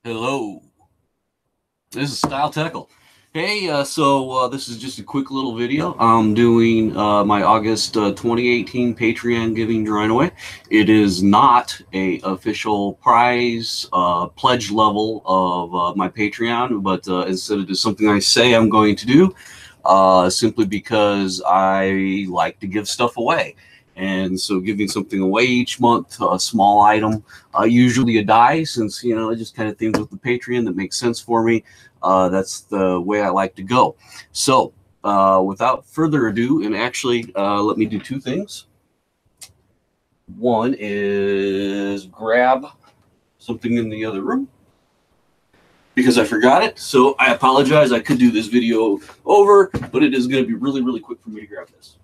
Hello, this is Stile Teckel. Hey, so this is just a quick little video. I'm doing my August 2018 Patreon giving drawing away. It is not a official prize pledge level of my Patreon, but instead it is something I say I'm going to do simply because I like to give stuff away. And so giving something away each month, a small item, usually a die, since, it just kind of things with the Patreon that makes sense for me. That's the way I like to go. So without further ado, and actually let me do two things. One is grab something in the other room because I forgot it. So I apologize. I could do this video over, but it is going to be really, really quick for me to grab this.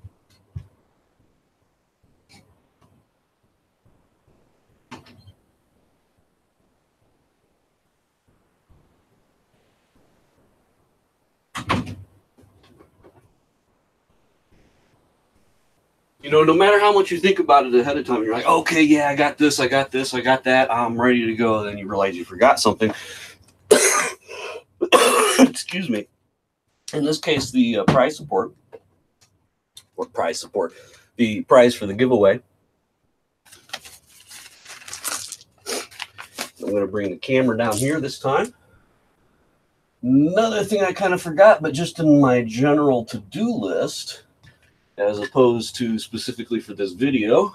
No matter how much you think about it ahead of time, you're like, okay, yeah, I got this, I got this, I got that, I'm ready to go. Then you realize you forgot something. Excuse me. In this case, the prize support, the prize for the giveaway. I'm going to bring the camera down here this time. Another thing I kind of forgot, but just in my general to-do list, as opposed to specifically for this video,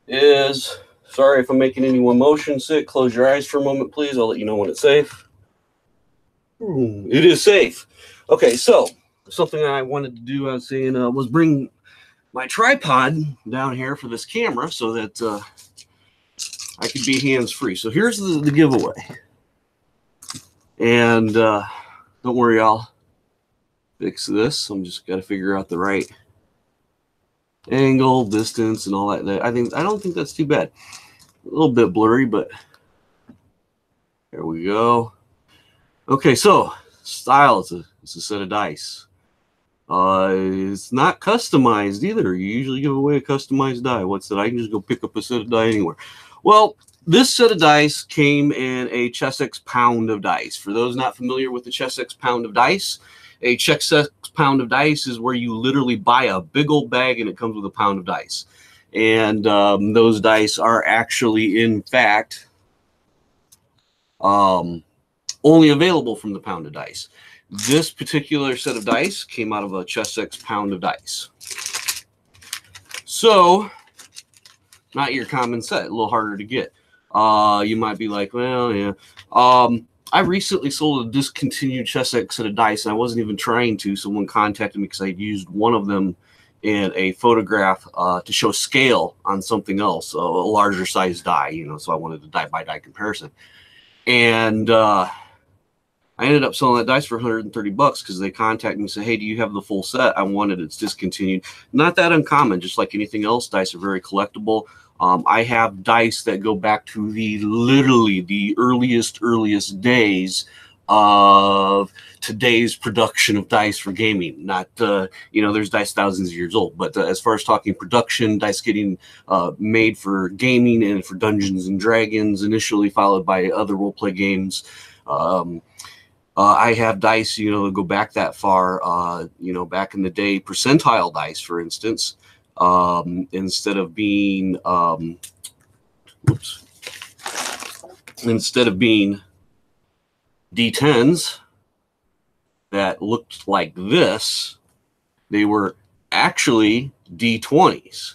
is, sorry if I'm making anyone motion sick, close your eyes for a moment, please. I'll let you know when it's safe. It is safe. Okay, so something I wanted to do, I was saying, was bring my tripod down here for this camera so that I could be hands-free. So here's the giveaway. And don't worry, I'll fix this. I'm just got to figure out the right angle, distance, and all that. I don't think that's too bad. A little bit blurry, but there we go. Okay, so Stile, it's a set of dice. It's not customized either. You usually give away a customized die. What's that? I can just go pick up a set of die anywhere. Well, this set of dice came in a Chessex pound of dice. For those not familiar with the Chessex pound of dice, a Chessex pound of dice is where you literally buy a big old bag and it comes with a pound of dice. And those dice are actually, in fact, only available from the pound of dice. This particular set of dice came out of a Chessex pound of dice. So, not your common set, a little harder to get. You might be like, well, yeah. I recently sold a discontinued Chessex set of dice, and I wasn't even trying to. Someone contacted me because I used one of them in a photograph to show scale on something else, a larger size die, so I wanted a die-by-die comparison. And I ended up selling that dice for 130 bucks because they contacted me and said, hey, do you have the full set? I want it. It's discontinued. Not that uncommon. Just like anything else, dice are very collectible. I have dice that go back to literally the earliest days of today's production of dice for gaming. Not, there's dice thousands of years old, but as far as talking production, dice getting made for gaming and for Dungeons and Dragons, initially followed by other role-play games. I have dice, that go back that far, back in the day, percentile dice, for instance. Instead of being D10s that looked like this, they were actually D20s.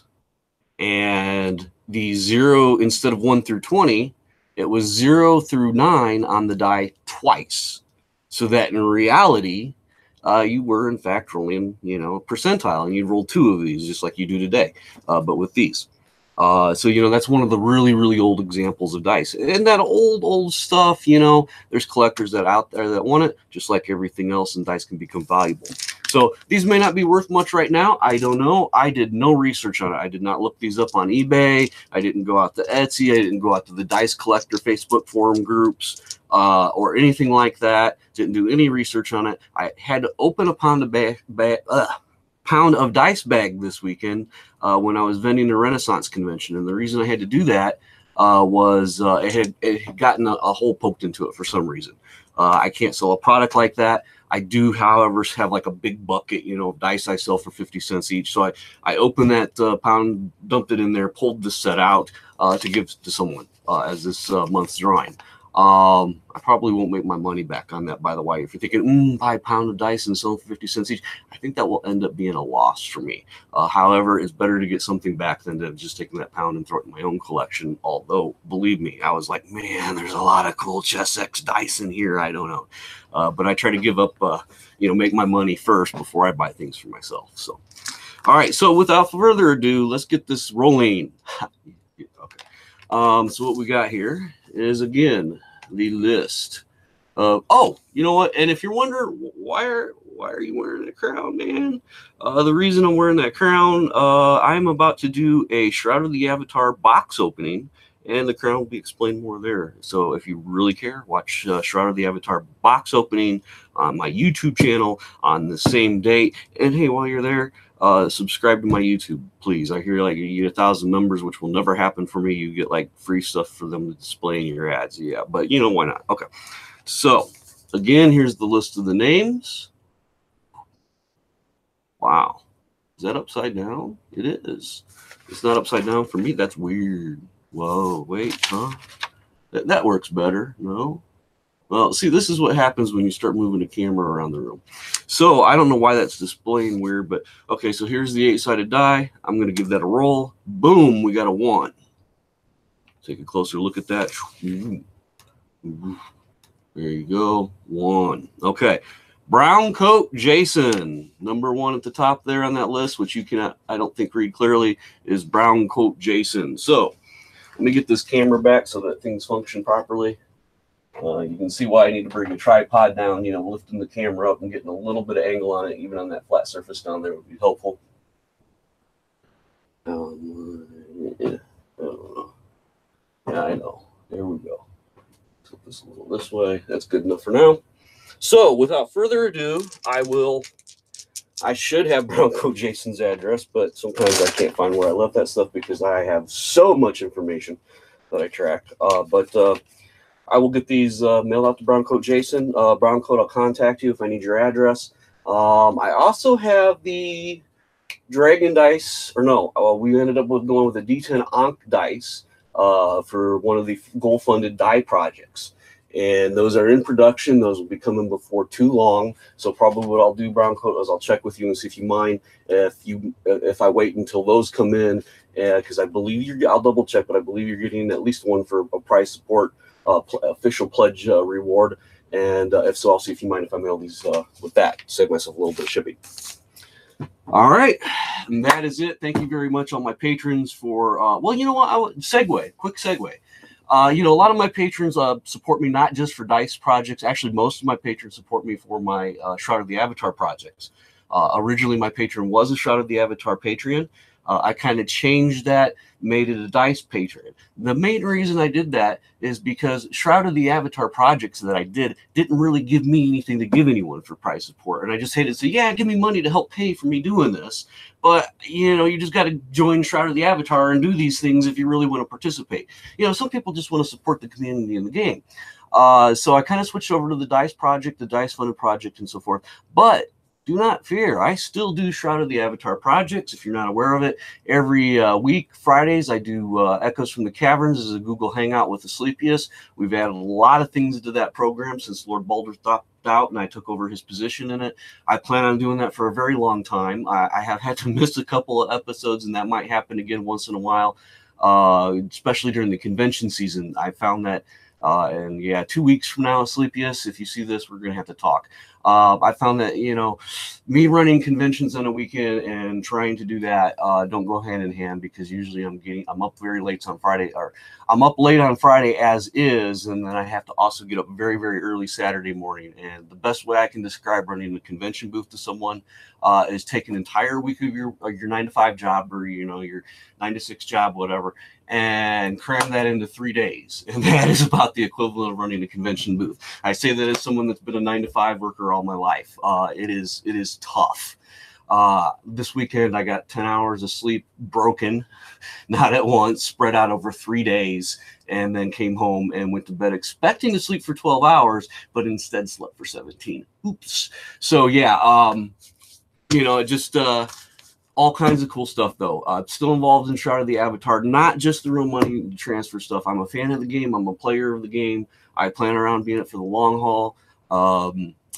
And the 0, instead of 1 through 20, it was 0 through 9 on the die twice. So that in reality, you were, in fact, rolling, percentile, and you roll 2 of these, just like you do today, but with these. So, that's one of the really, really old examples of dice. And that old stuff, there's collectors that out there that want it, just like everything else, and dice can become valuable. So these may not be worth much right now. I don't know. I did no research on it. I did not look these up on eBay. I didn't go out to Etsy. I didn't go out to the Dice Collector Facebook forum groups or anything like that. Didn't do any research on it. I had to open a pound of dice bag this weekend when I was vending a Renaissance convention. And the reason I had to do that it had gotten a hole poked into it for some reason. I can't sell a product like that. I do, however, have like a big bucket, of dice I sell for 50 cents each. So I opened that pound, dumped it in there, pulled the set out to give to someone as this month's drawing. I probably won't make my money back on that, by the way. If you're thinking, buy a pound of dice and sell them for 50 cents each, I think that will end up being a loss for me. However, it's better to get something back than to just taking that pound and throw it in my own collection. Although, believe me, I was like, man, there's a lot of cool Chessex dice in here. I don't know. But I try to give up, make my money first before I buy things for myself. So, all right. So without further ado, let's get this rolling. Okay. So what we got here is, again, the list of, you know what? And if you're wondering why are you wearing that crown, man? The reason I'm wearing that crown, I'm about to do a Shroud of the Avatar box opening, and the crown will be explained more there. So if you really care, watch Shroud of the Avatar box opening on my YouTube channel on the same date. And hey, while you're there, subscribe to my YouTube, please. I hear like you get 1,000 members, which will never happen for me. You get like free stuff for them to display in your ads. Yeah, but why not? Okay. So again, here's the list of the names. Wow. Is that upside down? It is. It's not upside down for me. That's weird. Whoa, wait, huh? That works better. No? Well, see, this is what happens when you start moving the camera around the room. So I don't know why that's displaying weird, but okay, so here's the 8-sided die. I'm going to give that a roll. Boom, we got a 1. Take a closer look at that. There you go, 1. Okay, Brown Coat Jason, number 1 at the top there on that list, which you cannot, I don't think, read clearly, is Brown Coat Jason. So let me get this camera back so that things function properly. You can see why I need to bring the tripod down, lifting the camera up and getting a little bit of angle on it, even on that flat surface down there would be helpful. Yeah, I don't know. Yeah, I know. There we go. Put this a little this way. That's good enough for now. So without further ado, I should have Brown Coat Jason's address, but sometimes I can't find where I left that stuff because I have so much information that I track. But I will get these mailed out to Brown Coat Jason. Brown Coat, I'll contact you if I need your address. I also have the Dragon dice, or no, we ended up going with a D10 Ankh dice for one of the goal-funded die projects. And those are in production. Those will be coming before too long. So probably what I'll do, Brown Coat, is I'll check with you and see if you mind if I wait until those come in, because I believe I'll double check, but I believe you're getting at least one for a prize support official pledge reward. And if so, I'll see if you mind if I mail these with that. Save myself a little bit of shipping. All right, and that is it. Thank you very much, all my patrons, for well, you know what? Quick segue. A lot of my patrons support me not just for dice projects. Actually, most of my patrons support me for my Shroud of the Avatar projects. Originally, my patron was a Shroud of the Avatar Patreon. I kind of changed that, made it a dice Patreon. The main reason I did that is because Shroud of the Avatar projects that I didn't really give me anything to give anyone for prize support. And I just hated to say, yeah, give me money to help pay for me doing this. But, you just got to join Shroud of the Avatar and do these things if you really want to participate. Some people just want to support the community in the game. So I kind of switched over to the dice project, the dice funded project, and so forth. But do not fear. I still do Shroud of the Avatar projects. If you're not aware of it, every week, Fridays, I do Echoes from the Caverns as a Google Hangout with the Sleepiest. We've added a lot of things into that program since Lord Balder dropped out and I took over his position in it. I plan on doing that for a very long time. I have had to miss a couple of episodes, and that might happen again once in a while, especially during the convention season. I found that, and yeah, 2 weeks from now, Sleepiest, if you see this, we're going to have to talk. I found that, me running conventions on a weekend and trying to do that don't go hand in hand, because usually I'm up very late on Friday, or I'm up late on Friday as is, and then I have to also get up very, very early Saturday morning. And the best way I can describe running the convention booth to someone is take an entire week of your 9-to-5 job, or your 9-to-6 job, whatever, and cram that into 3 days. And that is about the equivalent of running a convention booth. I say that as someone that's been a 9-to-5 worker all my life. It is tough. This weekend, I got 10 hours of sleep broken, not at once, spread out over 3 days, and then came home and went to bed expecting to sleep for 12 hours, but instead slept for 17. Oops. So, yeah, just all kinds of cool stuff, though. Still involved in Shroud of the Avatar, not just the real money transfer stuff. I'm a fan of the game. I'm a player of the game. I plan around being it for the long haul.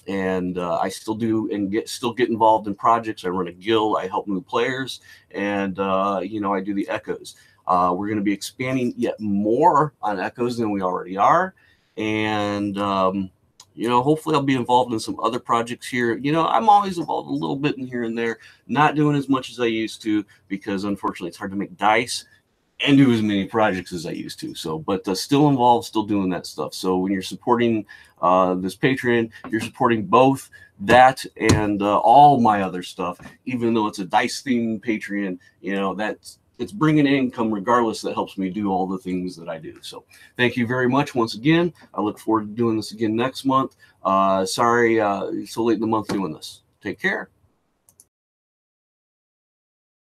And I still do and still get involved in projects. I run a guild. I help new players, and I do the Echoes. We're going to be expanding yet more on Echoes than we already are, and hopefully I'll be involved in some other projects here. I'm always involved a little bit in here and there, not doing as much as I used to because unfortunately it's hard to make dice and do as many projects as I used to. So, but still involved, still doing that stuff. So when you're supporting this Patreon, you're supporting both that and all my other stuff, even though it's a dice themed Patreon, it's bringing in income regardless. That helps me do all the things that I do. So thank you very much once again. I look forward to doing this again next month. Sorry, so late in the month doing this. Take care.